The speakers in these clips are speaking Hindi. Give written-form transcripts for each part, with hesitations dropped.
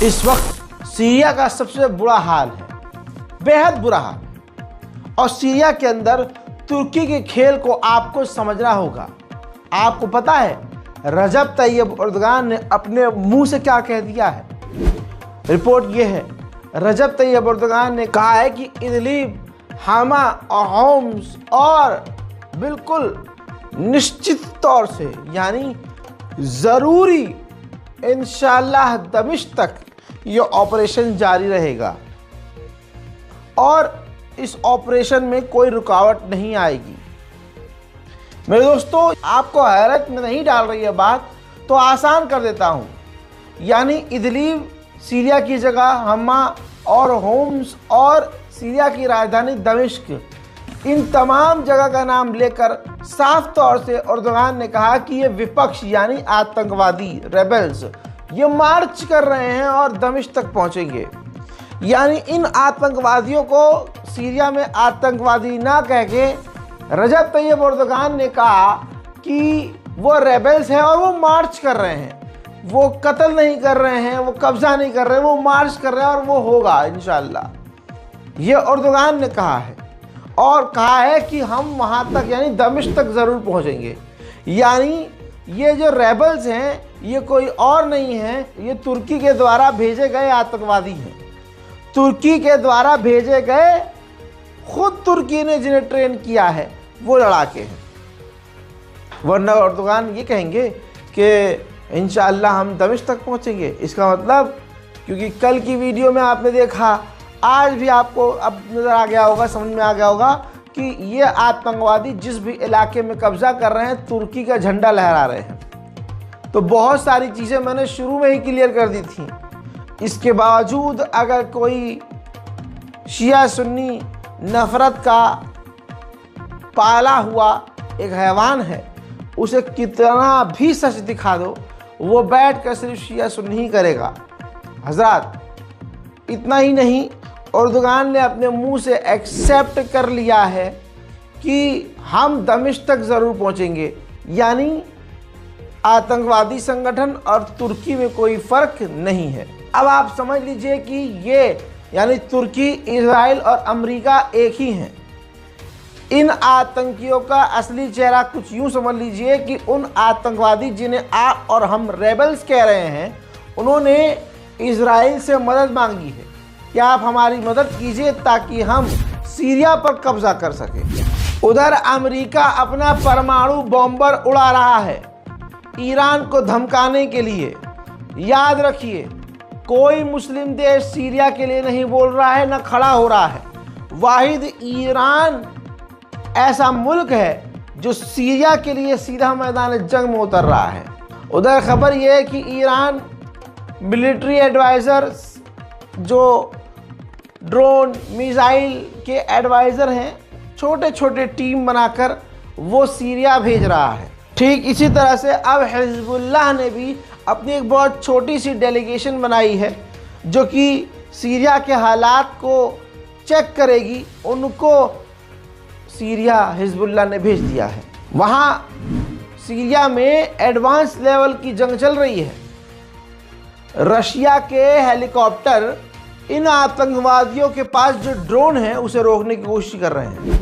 इस वक्त सीरिया का सबसे बुरा हाल है, बेहद बुरा हाल। और सीरिया के अंदर तुर्की के खेल को आपको समझना होगा। आपको पता है रजब तैयब एर्दोगान ने अपने मुंह से क्या कह दिया है? रिपोर्ट ये है, रजब तैयब एर्दोगान ने कहा है कि इदलिब, हामा और होम्स और बिल्कुल निश्चित तौर से यानी ज़रूरी इंशाअल्लाह दमिश्क तक ये ऑपरेशन जारी रहेगा और इस ऑपरेशन में कोई रुकावट नहीं आएगी। मेरे दोस्तों, आपको हैरत में नहीं डाल रही है बात, तो आसान कर देता हूँ। यानी इदलिब सीरिया की जगह हम्मा और होम्स और सीरिया की राजधानी दमिश्क, इन तमाम जगह का नाम लेकर साफ तौर से एर्दोगान ने कहा कि ये विपक्ष यानी आतंकवादी रेबल्स ये मार्च कर रहे हैं और दमिश्क तक पहुंचेंगे। यानी इन आतंकवादियों को सीरिया में आतंकवादी ना कह के रजब तैयब एर्दोगान ने कहा कि वो रेबल्स हैं और वो मार्च कर रहे हैं, वो कत्ल नहीं कर रहे हैं, वो कब्जा नहीं कर रहे हैं, वो मार्च कर रहे हैं और वो होगा इंशाअल्लाह। ये एर्दोगान ने कहा है और कहा है कि हम वहाँ तक यानी दमिश्क तक ज़रूर पहुँचेंगे। यानी ये जो रेबल्स हैं ये कोई और नहीं है, ये तुर्की के द्वारा भेजे गए आतंकवादी हैं। तुर्की के द्वारा भेजे गए, खुद तुर्की ने जिन्हें ट्रेन किया है वो लड़ाके हैं। वरना एर्दोगान ये कहेंगे कि इंशाअल्लाह हम दमिश्क तक पहुँचेंगे। इसका मतलब, क्योंकि कल की वीडियो में आपने देखा, आज भी आपको अब नज़र आ गया होगा, समझ में आ गया होगा कि ये आतंकवादी जिस भी इलाके में कब्जा कर रहे हैं तुर्की का झंडा लहरा रहे हैं। तो बहुत सारी चीज़ें मैंने शुरू में ही क्लियर कर दी थी। इसके बावजूद अगर कोई शिया सुन्नी नफ़रत का पाला हुआ एक हैवान है, उसे कितना भी सच दिखा दो, वो बैठ कर सिर्फ शिया सुन्नी ही करेगा। हजरात, इतना ही नहीं, एर्दोगान ने अपने मुंह से एक्सेप्ट कर लिया है कि हम दमिश्क तक ज़रूर पहुंचेंगे। यानी आतंकवादी संगठन और तुर्की में कोई फ़र्क नहीं है। अब आप समझ लीजिए कि ये यानी तुर्की, इजराइल और अमेरिका एक ही हैं। इन आतंकियों का असली चेहरा कुछ यूँ समझ लीजिए कि उन आतंकवादी जिन्हें आप और हम रेबल्स कह रहे हैं, उन्होंने इजराइल से मदद मांगी है कि आप हमारी मदद कीजिए ताकि हम सीरिया पर कब्जा कर सकें। उधर अमेरिका अपना परमाणु बॉम्बर उड़ा रहा है ईरान को धमकाने के लिए। याद रखिए, कोई मुस्लिम देश सीरिया के लिए नहीं बोल रहा है, न खड़ा हो रहा है। वाहिद ईरान ऐसा मुल्क है जो सीरिया के लिए सीधा मैदान जंग में उतर रहा है। उधर खबर यह है कि ईरान मिलिट्री एडवाइज़र, जो ड्रोन मिसाइल के एडवाइज़र हैं, छोटे छोटे टीम बनाकर वो सीरिया भेज रहा है। ठीक इसी तरह से अब हिजबुल्लाह ने भी अपनी एक बहुत छोटी सी डेलीगेशन बनाई है जो कि सीरिया के हालात को चेक करेगी। उनको सीरिया हिजबुल्लाह ने भेज दिया है। वहाँ सीरिया में एडवांस लेवल की जंग चल रही है। रशिया के हेलीकॉप्टर इन आतंकवादियों के पास जो ड्रोन है उसे रोकने की कोशिश कर रहे हैं।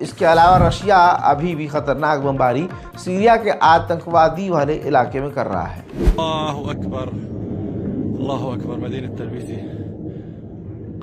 इसके अलावा रशिया अभी भी खतरनाक बमबारी सीरिया के आतंकवादी वाले इलाके में कर रहा है। अल्लाहु अकबर। मदीना तलबीसी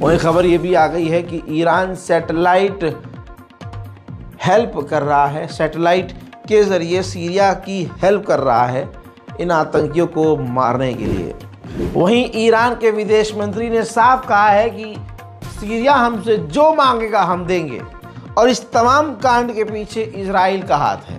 वही खबर ये भी आ गई है कि ईरान सैटेलाइट हेल्प कर रहा है, सैटेलाइट के ज़रिए सीरिया की हेल्प कर रहा है इन आतंकियों को मारने के लिए। वहीं ईरान के विदेश मंत्री ने साफ कहा है कि सीरिया हमसे जो मांगेगा हम देंगे और इस तमाम कांड के पीछे इजराइल का हाथ है।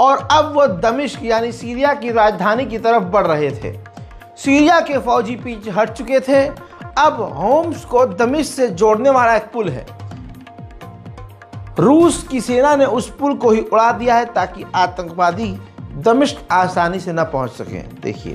और अब वो दमिश्क यानी सीरिया की राजधानी की तरफ बढ़ रहे थे। सीरिया के फौजी पीछे हट चुके थे। अब होम्स को दमिश्क से जोड़ने वाला एक पुल है। रूस की सेना ने उस पुल को ही उड़ा दिया है ताकि आतंकवादी दमिश्क आसानी से न पहुंच सकें। देखिए,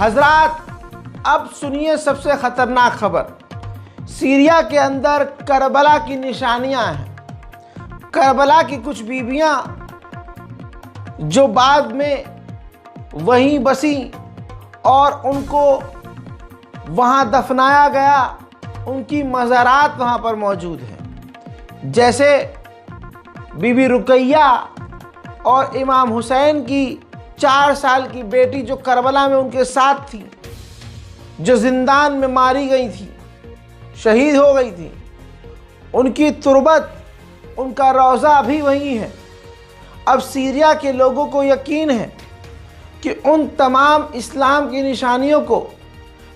हजरात, अब सुनिए सबसे खतरनाक खबर। सीरिया के अंदर करबला की निशानियां हैं। करबला की कुछ बीबियां जो बाद में वहीं बसी और उनको वहां दफनाया गया, उनकी मज़ारात वहां पर मौजूद हैं। जैसे बीबी रुकैया और इमाम हुसैन की 4 साल की बेटी जो करबला में उनके साथ थी, जो जिंदान में मारी गई थी, शहीद हो गई थी, उनकी तुरबत, उनका रोज़ा भी वहीं है। अब सीरिया के लोगों को यकीन है कि उन तमाम इस्लाम की निशानियों को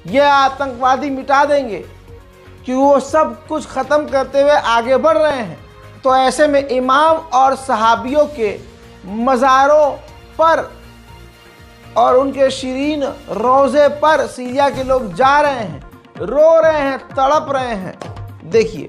यह आतंकवादी मिटा देंगे, कि वो सब कुछ ख़त्म करते हुए आगे बढ़ रहे हैं। तो ऐसे में इमाम और सहाबियों के मज़ारों पर और उनके शीरीन रोज़े पर सीरिया के लोग जा रहे हैं, रो रहे हैं, तड़प रहे हैं। देखिए,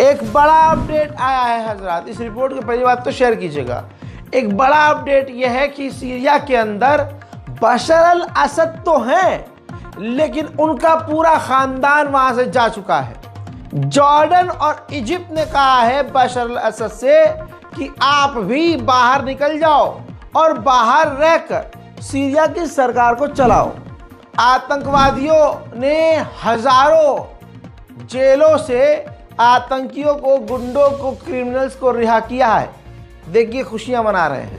एक बड़ा अपडेट आया है हजरात। इस रिपोर्ट की पहली बात तो शेयर कीजिएगा। एक बड़ा अपडेट यह है कि सीरिया के अंदर बशर अल असद तो हैं, लेकिन उनका पूरा खानदान वहां से जा चुका है। जॉर्डन और इजिप्ट ने कहा है बशर अल असद से कि आप भी बाहर निकल जाओ और बाहर रहकर सीरिया की सरकार को चलाओ। आतंकवादियों ने हजारों जेलों से आतंकियों को, गुंडों को, क्रिमिनल्स को रिहा किया है। देखिए, खुशियां मना रहे हैं।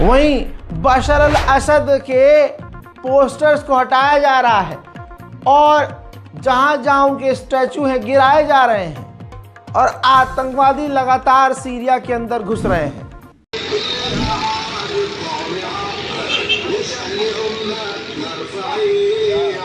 वहीं बशर अल असद के पोस्टर्स को हटाया जा रहा है और जहां जहां उनके स्टैचू हैं गिराए जा रहे हैं और आतंकवादी लगातार सीरिया के अंदर घुस रहे हैं।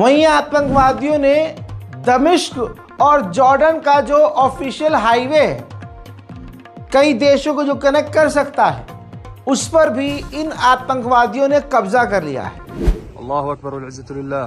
वहीं आतंकवादियों ने दमिश्क और जॉर्डन का जो ऑफिशियल हाईवे है, कई देशों को जो कनेक्ट कर सकता है, उस पर भी इन आतंकवादियों ने कब्जा कर लिया है। अल्लाहु अकबर वल इज्जतु लिल्लाह।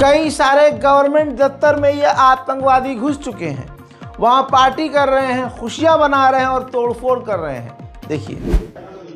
कई सारे गवर्नमेंट दफ्तर में ये आतंकवादी घुस चुके हैं, वहाँ पार्टी कर रहे हैं, खुशियाँ बना रहे हैं और तोड़फोड़ कर रहे हैं। देखिए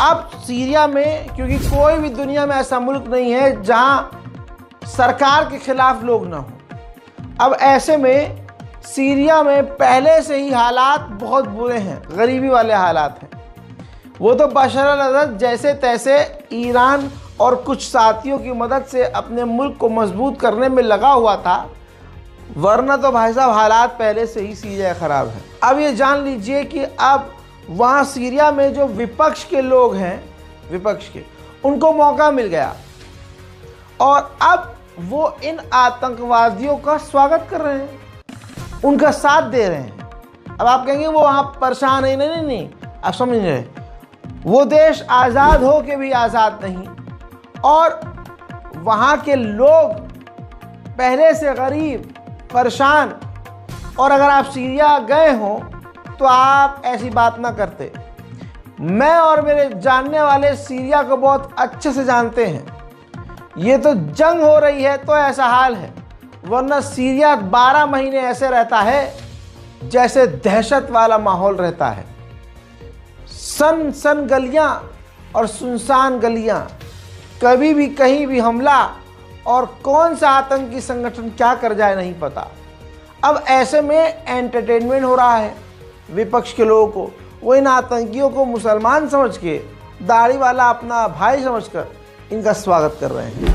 अब सीरिया में, क्योंकि कोई भी दुनिया में ऐसा मुल्क नहीं है जहां सरकार के खिलाफ लोग ना हो, अब ऐसे में सीरिया में पहले से ही हालात बहुत बुरे हैं, गरीबी वाले हालात हैं। वो तो बशर अल-असद जैसे तैसे ईरान और कुछ साथियों की मदद से अपने मुल्क को मजबूत करने में लगा हुआ था, वरना तो भाई साहब हालात पहले से ही सीरिया ख़राब है। अब ये जान लीजिए कि अब वहाँ सीरिया में जो विपक्ष के लोग हैं, विपक्ष के, उनको मौका मिल गया और अब वो इन आतंकवादियों का स्वागत कर रहे हैं, उनका साथ दे रहे हैं। अब आप कहेंगे वो वहाँ परेशान है, नहीं नहीं नहीं, आप समझ नहीं रहे। वो देश आज़ाद हो के भी आज़ाद नहीं, और वहाँ के लोग पहले से गरीब, परेशान, और अगर आप सीरिया गए हों तो आप ऐसी बात ना करते। मैं और मेरे जानने वाले सीरिया को बहुत अच्छे से जानते हैं। ये तो जंग हो रही है तो ऐसा हाल है, वरना सीरिया 12 महीने ऐसे रहता है जैसे दहशत वाला माहौल रहता है। सन सन गलियां और सुनसान गलियां, कभी भी कहीं भी हमला, और कौन सा आतंकी संगठन क्या कर जाए नहीं पता। अब ऐसे में एंटरटेनमेंट हो रहा है विपक्ष के लोगों को। वो इन आतंकियों को मुसलमान समझ के, दाढ़ी वाला अपना भाई समझकर इनका स्वागत कर रहे हैं।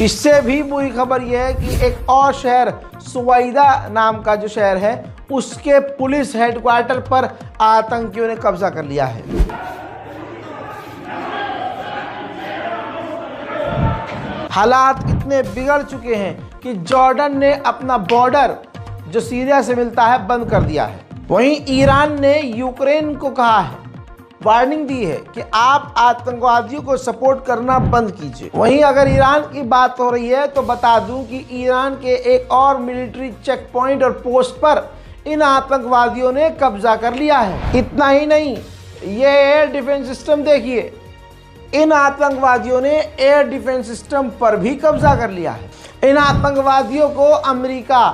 इससे भी बुरी खबर यह है कि एक और शहर सुवैदा नाम का जो शहर है उसके पुलिस हेडक्वार्टर पर आतंकियों ने कब्जा कर लिया है। हालात इतने बिगड़ चुके हैं कि जॉर्डन ने अपना बॉर्डर जो सीरिया से मिलता है बंद कर दिया है। वहीं ईरान ने यूक्रेन को कहा है, वार्निंग दी है कि आप आतंकवादियों को सपोर्ट करना बंद कीजिए। वहीं अगर ईरान की बात हो रही है तो बता दूं कि ईरान के एक और मिलिट्री चेक पॉइंट और पोस्ट पर इन आतंकवादियों ने कब्जा कर लिया है। इतना ही नहीं, ये एयर डिफेंस सिस्टम देखिए, इन आतंकवादियों ने एयर डिफेंस सिस्टम पर भी कब्जा कर लिया है। इन आतंकवादियों को अमेरिका,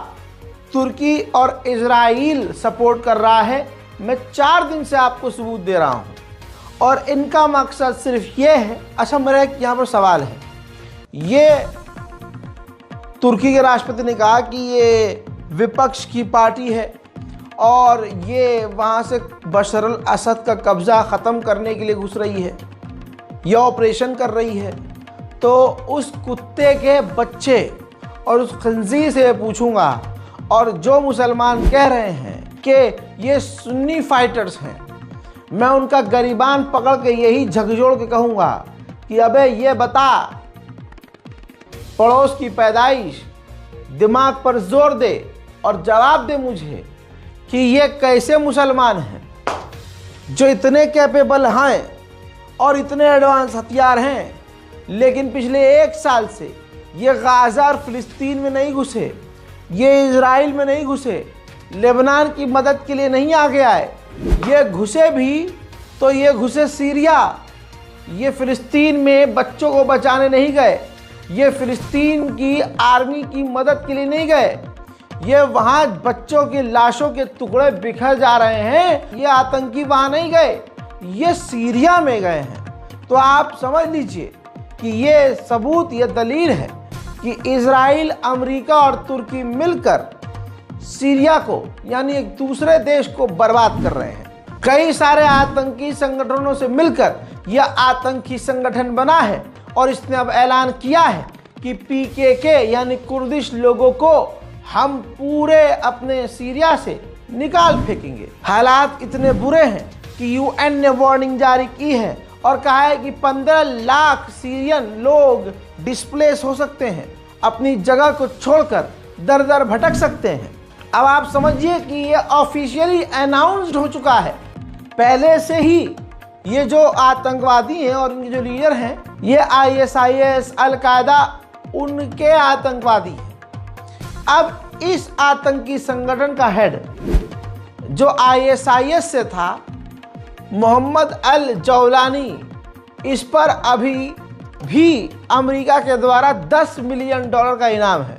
तुर्की और इजराइल सपोर्ट कर रहा है। मैं 4 दिन से आपको सबूत दे रहा हूं और इनका मकसद सिर्फ ये है। अच्छा, मेरा एक यहाँ पर सवाल है, ये तुर्की के राष्ट्रपति ने कहा कि ये विपक्ष की पार्टी है और ये वहाँ से बशर अल असद का कब्ज़ा ख़त्म करने के लिए घुस रही है, ये ऑपरेशन कर रही है, तो उस कुत्ते के बच्चे और उस खंजीर से पूछूंगा, और जो मुसलमान कह रहे हैं कि ये सुन्नी फाइटर्स हैं, मैं उनका गरीबान पकड़ के यही झकझोड़ के कहूँगा कि अबे ये बता, पड़ोस की पैदाइश, दिमाग पर जोर दे और जवाब दे मुझे कि ये कैसे मुसलमान हैं जो इतने कैपेबल हैं और इतने एडवांस हथियार हैं, लेकिन पिछले 1 साल से ये गाज़ा और फ़िलिस्तीन में नहीं घुसे, ये इजराइल में नहीं घुसे, लेबनान की मदद के लिए नहीं आगे आए। ये घुसे भी तो ये घुसे सीरिया, ये फ़िलिस्तीन में बच्चों को बचाने नहीं गए, ये फ़िलिस्तीन की आर्मी की मदद के लिए नहीं गए, ये वहाँ बच्चों की लाशों के टुकड़े बिखर जा रहे हैं, ये आतंकी वहाँ नहीं गए, ये सीरिया में गए हैं। तो आप समझ लीजिए कि ये सबूत, ये दलील है कि इजराइल, अमेरिका और तुर्की मिलकर सीरिया को यानी एक दूसरे देश को बर्बाद कर रहे हैं। कई सारे आतंकी संगठनों से मिलकर यह आतंकी संगठन बना है और इसने अब ऐलान किया है कि पीकेके यानी कुर्दिश लोगों को हम पूरे अपने सीरिया से निकाल फेंकेंगे। हालात इतने बुरे हैं कि यूएन ने वार्निंग जारी की है और कहा है कि 15 लाख सीरियन लोग डिस्प्लेस हो सकते हैं, अपनी जगह को छोड़कर दर दर भटक सकते हैं। अब आप समझिए कि ये ऑफिशियली अनाउंस्ड हो चुका है, पहले से ही ये जो आतंकवादी हैं और इनके जो लीडर हैं, ये ISIS, अल-कायदा, उनके आतंकवादी हैं। अब इस आतंकी संगठन का हेड जो ISIS से था, मोहम्मद अल जौलानी, इस पर अभी भी अमेरिका के द्वारा $10 मिलियन का इनाम है।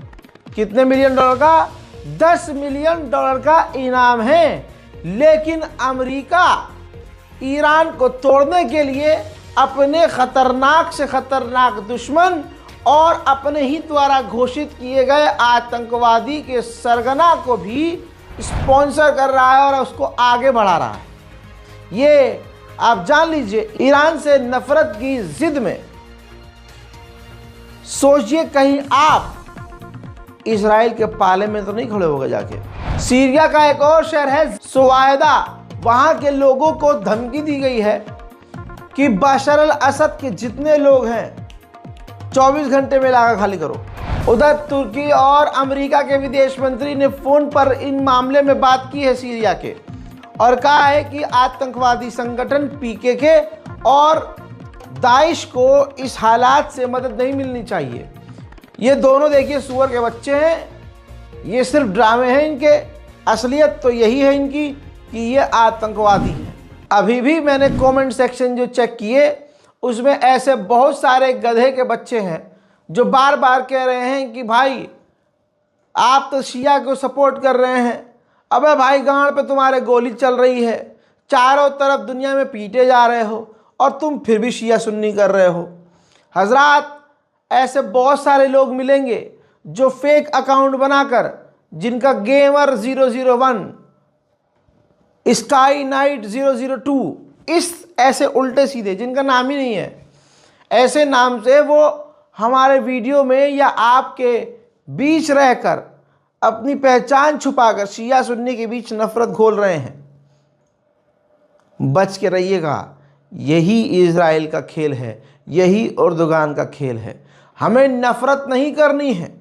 कितने मिलियन डॉलर का? $10 मिलियन का इनाम है। लेकिन अमेरिका ईरान को तोड़ने के लिए अपने खतरनाक से खतरनाक दुश्मन और अपने ही द्वारा घोषित किए गए आतंकवादी के सरगना को भी स्पॉन्सर कर रहा है और उसको आगे बढ़ा रहा है। ये आप जान लीजिए, ईरान से नफरत की जिद में सोचिए कहीं आप इजराइल के पाले में तो नहीं खड़े हो गए जाके। सीरिया का एक और शहर है सुवैदा, वहां के लोगों को धमकी दी गई है कि बशर अल असद के जितने लोग हैं 24 घंटे में इलाका खाली करो। उधर तुर्की और अमेरिका के विदेश मंत्री ने फोन पर इन मामले में बात की है सीरिया के, और कहा है कि आतंकवादी संगठन पीकेके और दाइश को इस हालात से मदद नहीं मिलनी चाहिए। ये दोनों देखिए सुअर के बच्चे हैं, ये सिर्फ ड्रामे हैं इनके, असलियत तो यही है इनकी कि ये आतंकवादी हैं। अभी भी मैंने कमेंट सेक्शन जो चेक किए उसमें ऐसे बहुत सारे गधे के बच्चे हैं जो बार बार कह रहे हैं कि भाई आप तो शिया को सपोर्ट कर रहे हैं, अबे भाई गांड पे तुम्हारे गोली चल रही है, चारों तरफ दुनिया में पीटे जा रहे हो और तुम फिर भी शिया सुन्नी कर रहे हो। हजरात, ऐसे बहुत सारे लोग मिलेंगे जो फेक अकाउंट बनाकर, जिनका गेमर 001, स्काई नाइट 002, इस ऐसे उल्टे सीधे जिनका नाम ही नहीं है, ऐसे नाम से वो हमारे वीडियो में या आपके बीच रहकर अपनी पहचान छुपाकर शिया सुन्नी के बीच नफरत घोल रहे हैं। बच के रहिएगा। यही इजराइल का खेल है, यही एर्दोगान का खेल है। हमें नफरत नहीं करनी है।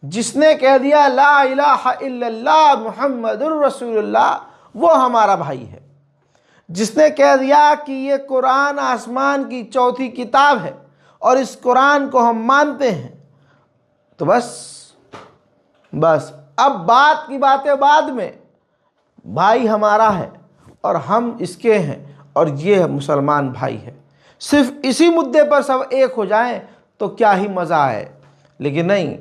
जिसने कह दिया ला इलाहा इल्लल्लाह मुहम्मदुर रसूलुल्लाह, वो हमारा भाई है। जिसने कह दिया कि ये कुरान आसमान की चौथी किताब है और इस कुरान को हम मानते हैं, तो बस अब बात की बातें बाद में। भाई हमारा है और हम इसके हैं और ये मुसलमान भाई है। सिर्फ इसी मुद्दे पर सब एक हो जाएं तो क्या ही मज़ा आए। लेकिन नहीं,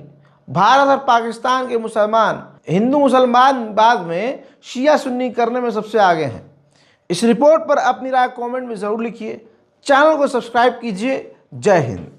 भारत और पाकिस्तान के मुसलमान हिंदू मुसलमान बाद में शिया सुन्नी करने में सबसे आगे हैं। इस रिपोर्ट पर अपनी राय कमेंट में ज़रूर लिखिए। चैनल को सब्सक्राइब कीजिए। जय हिंद।